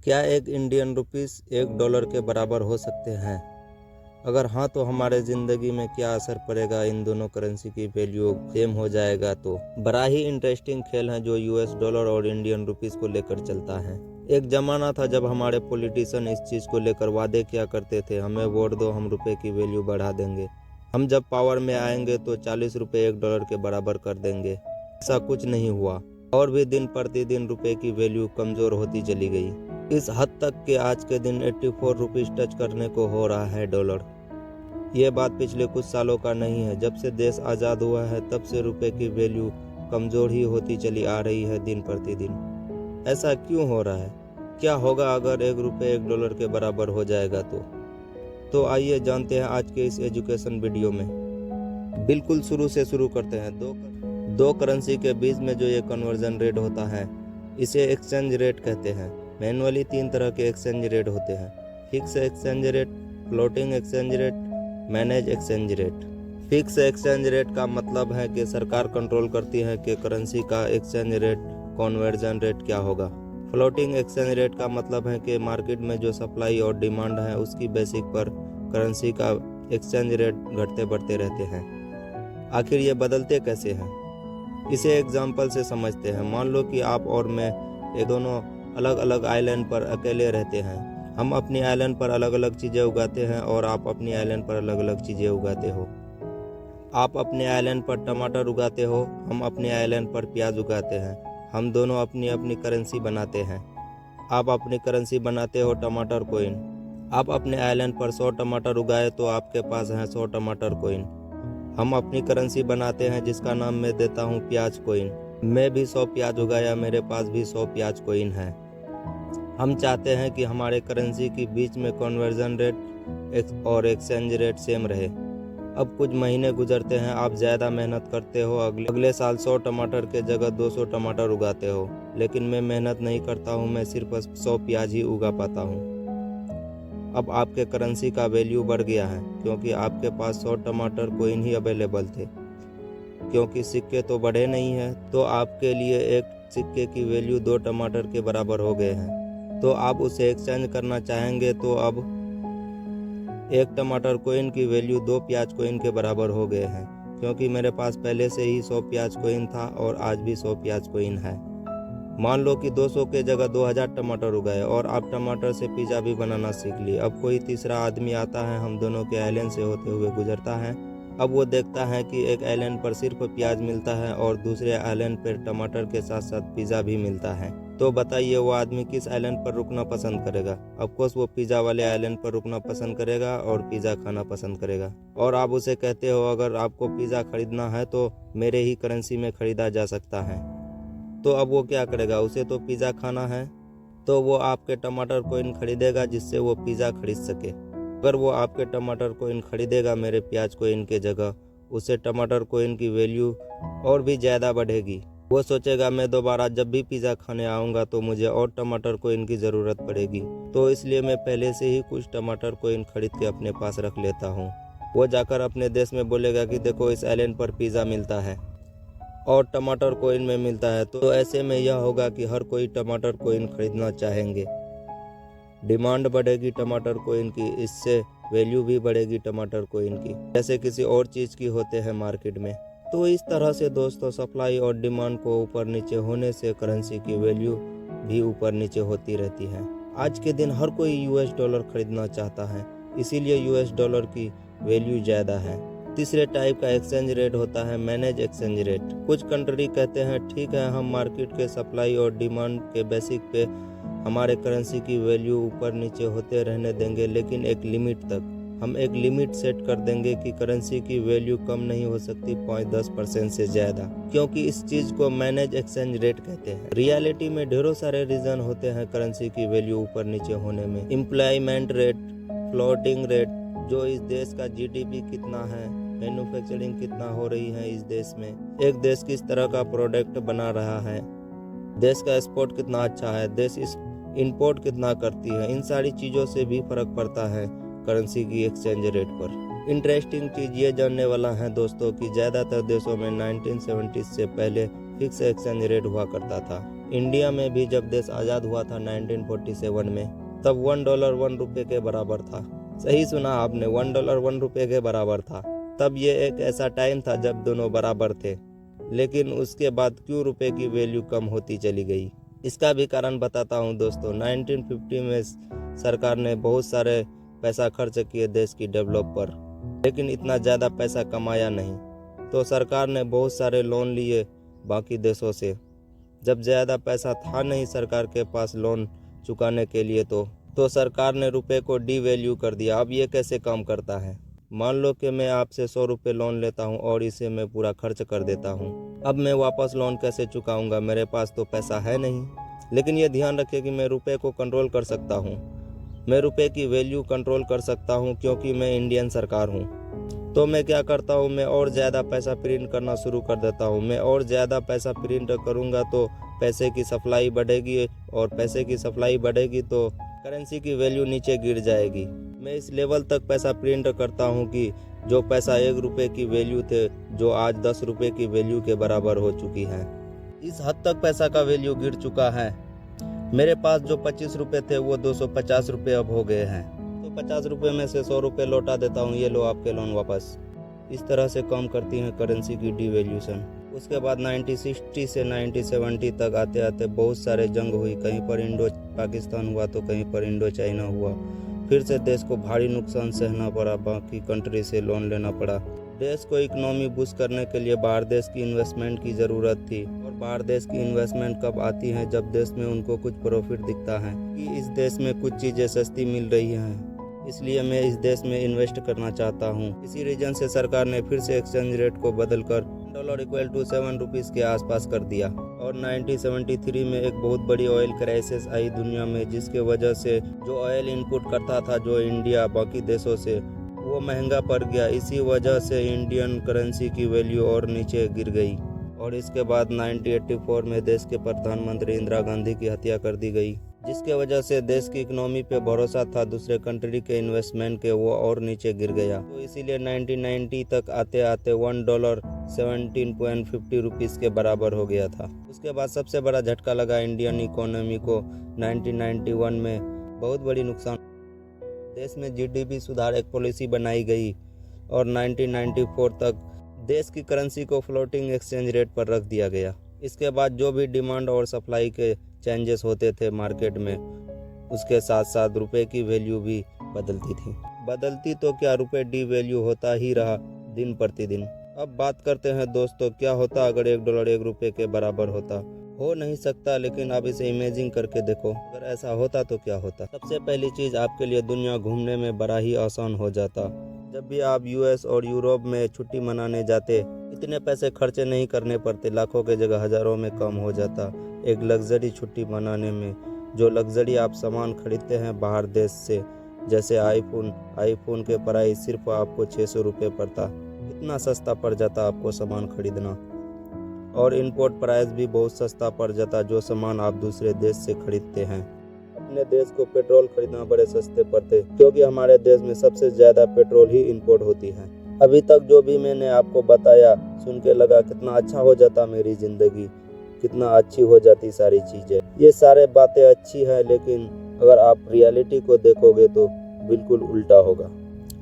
क्या एक Indian rupees $1 के बराबर हो सकते हैं? अगर हाँ तो हमारे ज़िंदगी में क्या असर पड़ेगा, इन दोनों करेंसी की वैल्यू सेम हो जाएगा तो। बड़ा ही इंटरेस्टिंग खेल है जो यूएस डॉलर और इंडियन रुपीस को लेकर चलता है। एक जमाना था जब हमारे पॉलिटिशियन इस चीज़ को लेकर वादे किया करते थे, हमें वोट दो, हम रुपए की वैल्यू बढ़ा देंगे, हम जब पावर में आएंगे तो 40 रुपये $1 के बराबर कर देंगे। ऐसा कुछ नहीं हुआ और भी दिन प्रतिदिन रुपए की वैल्यू कमज़ोर होती चली गई। इस हद तक कि आज के दिन 84 रुपीज़ टच करने को हो रहा है डॉलर। ये बात पिछले कुछ सालों का नहीं है, जब से देश आज़ाद हुआ है तब से रुपए की वैल्यू कमज़ोर ही होती चली आ रही है दिन प्रतिदिन। ऐसा क्यों हो रहा है? क्या होगा अगर $1 $1 के बराबर हो जाएगा तो आइए जानते हैं आज के इस एजुकेशन वीडियो में। बिल्कुल शुरू से शुरू करते हैं। दो करेंसी के बीच में जो ये कन्वर्जन रेट होता है इसे एक्सचेंज रेट कहते हैं। मैनुअली 3 तरह के एक्सचेंज रेट होते हैं: fix exchange rate, floating exchange rate, manage exchange rate. Fix exchange rate का मतलब है कि सरकार कंट्रोल करती है कि करेंसी का एक्सचेंज रेट, कन्वर्जन रेट क्या होगा। फ्लोटिंग एक्सचेंज रेट का मतलब है कि मार्केट में जो सप्लाई और डिमांड है उसकी बेसिक पर करेंसी का एक्सचेंज रेट घटते बढ़ते रहते हैं। आखिर ये बदलते कैसे हैं, इसे एग्जाम्पल से समझते हैं। मान लो कि आप और मैं ये दोनों अलग अलग आइलैंड पर अकेले रहते हैं। हम अपनी आइलैंड पर अलग अलग चीज़ें उगाते हैं और आप अपनी आइलैंड पर अलग अलग चीज़ें उगाते हो। आप अपने आइलैंड पर टमाटर उगाते हो, हम अपने आइलैंड पर प्याज उगाते हैं। हम दोनों अपनी अपनी करेंसी बनाते हैं। आप अपनी करेंसी बनाते हो टमाटर कोइन। आप अपने आइलैंड पर 100 टमाटर उगाए तो आपके पास हैं 100 टमाटर कोइन। हम अपनी करेंसी बनाते हैं जिसका नाम मैं देता हूँ प्याज कोइन। मैं भी 100 प्याज उगाया, मेरे पास भी 100 प्याज कोइन है। हम चाहते हैं कि हमारे करेंसी के बीच में कन्वर्जन रेट और एक्सचेंज रेट सेम रहे। अब कुछ महीने गुजरते हैं, आप ज़्यादा मेहनत करते हो, अगले साल 100 टमाटर के जगह 200 टमाटर उगाते हो। लेकिन मैं मेहनत नहीं करता हूँ, मैं सिर्फ 100 प्याज ही उगा पाता हूँ। अब आपके करेंसी का वैल्यू बढ़ गया है क्योंकि आपके पास 100 टमाटर कोइन ही अवेलेबल थे। क्योंकि सिक्के तो बढ़े नहीं हैं तो आपके लिए एक सिक्के की वैल्यू 2 टमाटर के बराबर हो गए हैं। तो आप उसे एक्सचेंज करना चाहेंगे तो अब 1 टमाटर कोइन की वैल्यू 2 प्याज कोइन के बराबर हो गए हैं। क्योंकि मेरे पास पहले से ही 100 प्याज कोइन था और आज भी 100 प्याज कोइन है। मान लो कि 200 के जगह 2000 टमाटर उगाए और आप टमाटर से पिज़्ज़ा भी बनाना सीख लिए। अब कोई तीसरा आदमी आता है, हम दोनों के आइलैंड से होते हुए गुजरता है। अब वो देखता है कि एक आइलैंड पर सिर्फ प्याज मिलता है और दूसरे आइलैंड पर टमाटर के साथ साथ पिज़्ज़ा भी मिलता है। तो बताइए वो आदमी किस आइलैंड पर रुकना पसंद करेगा? ऑफकोर्स वो पिज़्ज़ा वाले आइलैंड पर रुकना पसंद करेगा और पिज़्ज़ा खाना पसंद करेगा। और आप उसे कहते हो अगर आपको पिज़्ज़ा खरीदना है तो मेरे ही करेंसी में खरीदा जा सकता है। तो अब वो क्या करेगा? उसे तो पिज़्ज़ा खाना है, तो वो आपके टमाटर कोइन खरीदेगा जिससे वो पिज़्ज़ा खरीद सके। अगर वो आपके टमाटर कोइन खरीदेगा मेरे प्याज कोइन के जगह, उससे टमाटर कोइन की वैल्यू और भी ज़्यादा बढ़ेगी। वो सोचेगा मैं दोबारा जब भी पिज़्ज़ा खाने आऊँगा तो मुझे और टमाटर कोइन की ज़रूरत पड़ेगी, तो इसलिए मैं पहले से ही कुछ टमाटर कोइन खरीद के अपने पास रख लेता हूँ। वो जाकर अपने देश में बोलेगा कि देखो इस आइलैंड पर पिज़्ज़ा मिलता है और टमाटर कोइन में मिलता है। तो ऐसे में यह होगा कि हर कोई टमाटर कोइन खरीदना चाहेंगे। डिमांड बढ़ेगी टमाटर कोइन की, इससे वैल्यू भी बढ़ेगी टमाटर कोइन की, जैसे किसी और चीज़ की होते हैं मार्केट में। तो इस तरह से दोस्तों सप्लाई और डिमांड को ऊपर नीचे होने से करेंसी की वैल्यू भी ऊपर नीचे होती रहती है। आज के दिन हर कोई यूएस डॉलर खरीदना चाहता है, इसीलिए यूएस डॉलर की वैल्यू ज़्यादा है। तीसरे टाइप का एक्सचेंज रेट होता है मैनेज एक्सचेंज रेट। कुछ कंट्री कहते हैं ठीक है हम मार्केट के सप्लाई और डिमांड के बेसिक पे हमारे करेंसी की वैल्यू ऊपर नीचे होते रहने देंगे, लेकिन एक लिमिट तक। हम एक लिमिट सेट कर देंगे कि करेंसी की वैल्यू कम नहीं हो सकती 5-10% से ज़्यादा, क्योंकि इस चीज़ को मैनेज एक्सचेंज रेट कहते हैं। रियलिटी में ढेरों सारे रीज़न होते हैं करेंसी की वैल्यू ऊपर नीचे होने में। एम्प्लॉयमेंट रेट, फ्लोटिंग रेट, जो इस देश का जीडीपी कितना है, मैन्युफैक्चरिंग कितना हो रही है इस देश में, एक देश किस तरह का प्रोडक्ट बना रहा है, देश का एक्सपोर्ट कितना अच्छा है, देश इस इंपोर्ट कितना करती है, इन सारी चीज़ों से भी फर्क पड़ता है करेंसी की एक्सचेंज रेट पर। इंटरेस्टिंग चीज़ ये जानने वाला है दोस्तों कि ज़्यादातर देशों में 1970 से पहले फिक्स एक्सचेंज रेट हुआ करता था। इंडिया में भी जब देश आज़ाद हुआ था 1947 में, तब $1 1 रुपये के बराबर था। सही सुना आपने, $1 1 रुपये के बराबर था। तब ये एक ऐसा टाइम था जब दोनों बराबर थे, लेकिन उसके बाद क्यों रुपये की वैल्यू कम होती चली गई? इसका भी कारण बताता हूँ दोस्तों। 1950 में सरकार ने बहुत सारे पैसा खर्च किए देश की डेवलप पर, लेकिन इतना ज़्यादा पैसा कमाया नहीं, तो सरकार ने बहुत सारे लोन लिए बाकी देशों से। जब ज़्यादा पैसा था नहीं सरकार के पास लोन चुकाने के लिए, तो सरकार ने रुपए को डीवैल्यू कर दिया। अब ये कैसे काम करता है? मान लो कि मैं आपसे 100 रुपये लोन लेता हूँ और इसे मैं पूरा खर्च कर देता हूँ। अब मैं वापस लोन कैसे चुकाऊँगा? मेरे पास तो पैसा है नहीं। लेकिन ये ध्यान रखिए कि मैं रुपए को कंट्रोल कर सकता हूँ, मैं रुपए की वैल्यू कंट्रोल कर सकता हूँ, क्योंकि मैं इंडियन सरकार हूँ। तो मैं क्या करता हूँ, मैं और ज़्यादा पैसा प्रिंट करना शुरू कर देता हूँ। मैं और ज़्यादा पैसा प्रिंट करूँगा तो पैसे की सप्लाई बढ़ेगी, और पैसे की सप्लाई बढ़ेगी तो करेंसी की वैल्यू नीचे गिर जाएगी। मैं इस लेवल तक पैसा प्रिंट करता हूँ कि जो पैसा 1 रुपये की वैल्यू थे, जो आज 10 रुपये की वैल्यू के बराबर हो चुकी है। इस हद तक पैसा का वैल्यू गिर चुका है। मेरे पास जो 25 रुपये थे वो 250 रुपये अब हो गए हैं। तो 50 रुपये में से 100 रुपये लौटा देता हूँ, ये लो आपके लोन वापस। इस तरह से काम करती हैं करेंसी की डिवैल्यूएशन। उसके बाद 1960 से 1970 तक आते आते बहुत सारे जंग हुई। कहीं पर इंडो पाकिस्तान हुआ तो कहीं पर इंडो चाइना हुआ। फिर से देश को भारी नुकसान सहना पड़ा, बाकी कंट्री से लोन लेना पड़ा। देश को इकोनॉमी बूस्ट करने के लिए बाहर देश की इन्वेस्टमेंट की ज़रूरत थी। और बाहर देश की इन्वेस्टमेंट कब आती है? जब देश में उनको कुछ प्रॉफिट दिखता है कि इस देश में कुछ चीज़ें सस्ती मिल रही हैं, इसलिए मैं इस देश में इन्वेस्ट करना चाहता हूँ। इसी रीजन से सरकार ने फिर से एक्सचेंज रेट को बदलकर $7 के आसपास कर दिया। और 1973 में एक बहुत बड़ी ऑयल क्राइसिस आई दुनिया में, जिसके वजह से जो ऑयल इनपुट करता था जो इंडिया बाकी देशों से, वो महंगा पड़ गया। इसी वजह से इंडियन करेंसी की वैल्यू और नीचे गिर गई। और इसके बाद 1984 में देश के प्रधानमंत्री इंदिरा गांधी की हत्या कर दी गई, जिसके वजह से देश की इकोनॉमी पे भरोसा था दूसरे कंट्री के इन्वेस्टमेंट के, वो और नीचे गिर गया। तो इसीलिए 1990 तक आते आते $1 17.50 रुपीज़ के बराबर हो गया था। उसके बाद सबसे बड़ा झटका लगा इंडियन इकोनॉमी को 1991 में, बहुत बड़ी नुकसान। देश में जीडीपी सुधार एक पॉलिसी बनाई गई और 1994 तक देश की करेंसी को फ्लोटिंग एक्सचेंज रेट पर रख दिया गया। इसके बाद जो भी डिमांड और सप्लाई के चेंजेस होते थे मार्केट में, उसके साथ साथ रुपए की वैल्यू भी बदलती तो क्या, रुपए डी वैल्यू होता ही रहा दिन प्रतिदिन। अब बात करते हैं दोस्तों, क्या होता अगर $1 1 रुपये के बराबर होता? हो नहीं सकता, लेकिन आप इसे इमेजिन करके देखो, अगर ऐसा होता तो क्या होता। सबसे पहली चीज़, आपके लिए दुनिया घूमने में बड़ा ही आसान हो जाता। जब भी आप यूएस और यूरोप में छुट्टी मनाने जाते, इतने पैसे खर्चे नहीं करने पड़ते, लाखों के जगह हज़ारों में कम हो जाता एक लग्जरी छुट्टी मनाने में। जो लग्जरी आप सामान खरीदते हैं बाहर देश से, जैसे आईफोन के प्राइस सिर्फ आपको 600 रुपये पड़ता। इतना सस्ता पड़ जाता आपको सामान खरीदना। और इंपोर्ट प्राइस भी बहुत सस्ता पड़ जाता जो सामान आप दूसरे देश से खरीदते हैं। अपने देश को पेट्रोल खरीदना बड़े सस्ते पड़ते, क्योंकि हमारे देश में सबसे ज़्यादा पेट्रोल ही इंपोर्ट होती है। अभी तक जो भी मैंने आपको बताया सुन के लगा कितना अच्छा हो जाता मेरी ज़िंदगी, कितना अच्छी हो जाती सारी चीज़ें। ये सारे बातें अच्छी है, लेकिन अगर आप रियलिटी को देखोगे तो बिल्कुल उल्टा होगा।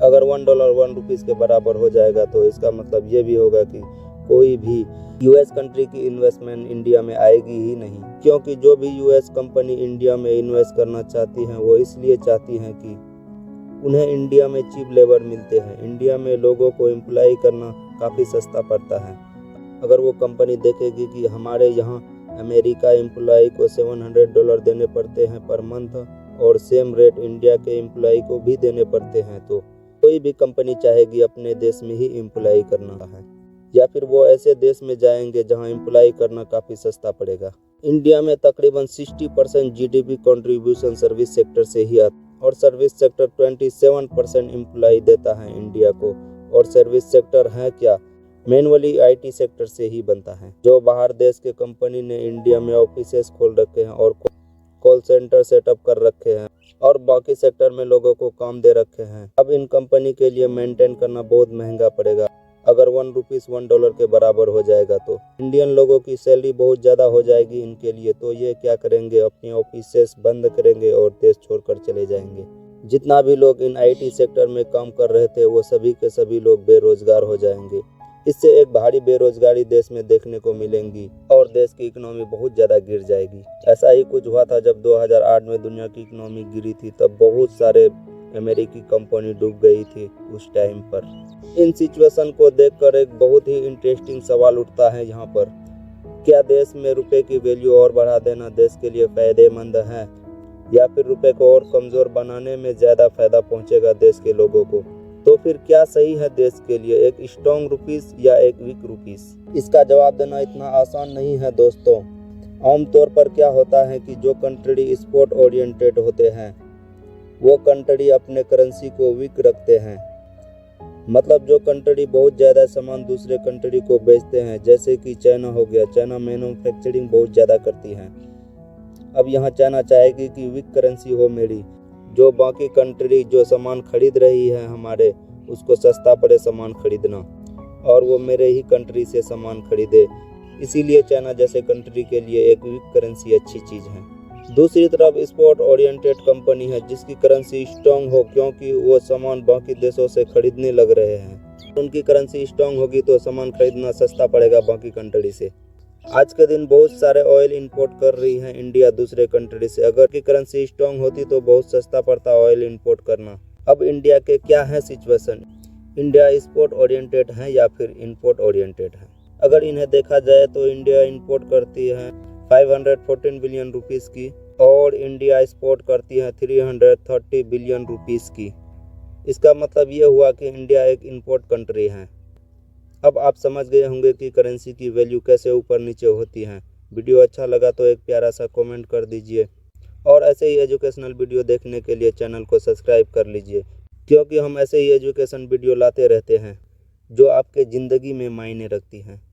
अगर $1 1 रुपीज़ के बराबर हो जाएगा तो इसका मतलब ये भी होगा कि कोई भी यूएस कंट्री की इन्वेस्टमेंट इंडिया में आएगी ही नहीं, क्योंकि जो भी यूएस कंपनी इंडिया में इन्वेस्ट करना चाहती हैं वो इसलिए चाहती हैं कि उन्हें इंडिया में चीप लेबर मिलते हैं। इंडिया में लोगों को एम्प्लॉय करना काफ़ी सस्ता पड़ता है। अगर वो कंपनी देखेगी कि हमारे यहाँ अमेरिका एम्प्लॉय को $700 देने पड़ते हैं पर मंथ, और सेम रेट इंडिया के एम्प्लॉय को भी देने पड़ते हैं, तो कोई भी कंपनी चाहेगी अपने देश में ही एम्प्लॉय करना है, या फिर वो ऐसे देश में जाएंगे जहां एम्प्लॉय करना काफ़ी सस्ता पड़ेगा। इंडिया में तकरीबन 60% जीडीपी कंट्रीब्यूशन सर्विस सेक्टर से ही आता, और सर्विस सेक्टर 27% एम्प्लॉय देता है इंडिया को। और सर्विस सेक्टर है क्या? मैनुअली आईटी सेक्टर से ही बनता है। जो बाहर देश के कंपनी ने इंडिया में ऑफिसेस खोल रखे हैं और कॉल सेंटर सेटअप कर रखे हैं, और बाकी सेक्टर में लोगों को काम दे रखे हैं। अब इन कंपनी के लिए मेंटेन करना बहुत महंगा पड़ेगा। अगर $1 के बराबर हो जाएगा तो इंडियन लोगों की सैलरी बहुत ज़्यादा हो जाएगी इनके लिए, तो ये क्या करेंगे, अपनी ऑफिसेस बंद करेंगे और देश छोड़कर चले जाएंगे। जितना भी लोग इन IT सेक्टर में काम कर रहे थे वो सभी के सभी लोग बेरोजगार हो जाएंगे। इससे एक भारी बेरोजगारी देश में देखने को मिलेंगी और देश की इकोनॉमी बहुत ज़्यादा गिर जाएगी। ऐसा ही कुछ हुआ था जब 2008 में दुनिया की इकोनॉमी गिरी थी, तब बहुत सारे अमेरिकी कंपनी डूब गई थी उस टाइम पर। इन सिचुएशन को देखकर एक बहुत ही इंटरेस्टिंग सवाल उठता है यहाँ पर, क्या देश में रुपए की वैल्यू और बढ़ा देना देश के लिए फायदेमंद है, या फिर रुपए को और कमजोर बनाने में ज़्यादा फायदा पहुंचेगा देश के लोगों को? तो फिर क्या सही है देश के लिए, एक स्ट्रॉन्ग रुपीस या एक वीक रुपीस? इसका जवाब देना इतना आसान नहीं है दोस्तों। आमतौर पर क्या होता है कि जो कंट्री एक्सपोर्ट ओरिएंटेड होते हैं वो कंट्री अपने करेंसी को वीक रखते हैं। मतलब जो कंट्री बहुत ज़्यादा सामान दूसरे कंट्री को बेचते हैं, जैसे कि चाइना हो गया, चाइना मैन्युफैक्चरिंग बहुत ज़्यादा करती है। अब यहाँ चाइना चाहेगी कि वीक करेंसी हो मेरी, जो बाकी कंट्री जो सामान खरीद रही है हमारे, उसको सस्ता पड़े सामान खरीदना और वो मेरे ही कंट्री से सामान खरीदे। इसीलिए चाइना जैसे कंट्री के लिए एक वीक करेंसी अच्छी चीज़ है। दूसरी तरफ एक्सपोर्ट ओरिएंटेड कंपनी है जिसकी करेंसी स्ट्रांग हो, क्योंकि वो सामान बाकी देशों से खरीदने लग रहे हैं। उनकी करेंसी स्ट्रांग होगी तो सामान खरीदना सस्ता पड़ेगा बाकी कंट्री से। आज के दिन बहुत सारे ऑयल इंपोर्ट कर रही है इंडिया दूसरे कंट्री से। अगर की करेंसी स्ट्रांग होती तो बहुत सस्ता पड़ता ऑयल इंपोर्ट करना। अब इंडिया के क्या है सिचुएशन, इंडिया एक्सपोर्ट ओरिएंटेड है या फिर इंपोर्ट ओरिएंटेड है? अगर इन्हें देखा जाए तो इंडिया इंपोर्ट करती है 514 बिलियन रुपीस की और इंडिया एक्सपोर्ट करती है 330 बिलियन रुपीस की। इसका मतलब ये हुआ कि इंडिया एक इंपोर्ट कंट्री है। अब आप समझ गए होंगे कि करेंसी की वैल्यू कैसे ऊपर नीचे होती है। वीडियो अच्छा लगा तो एक प्यारा सा कमेंट कर दीजिए और ऐसे ही एजुकेशनल वीडियो देखने के लिए चैनल को सब्सक्राइब कर लीजिए, क्योंकि हम ऐसे ही एजुकेशन वीडियो लाते रहते हैं जो आपके ज़िंदगी में मायने रखती हैं।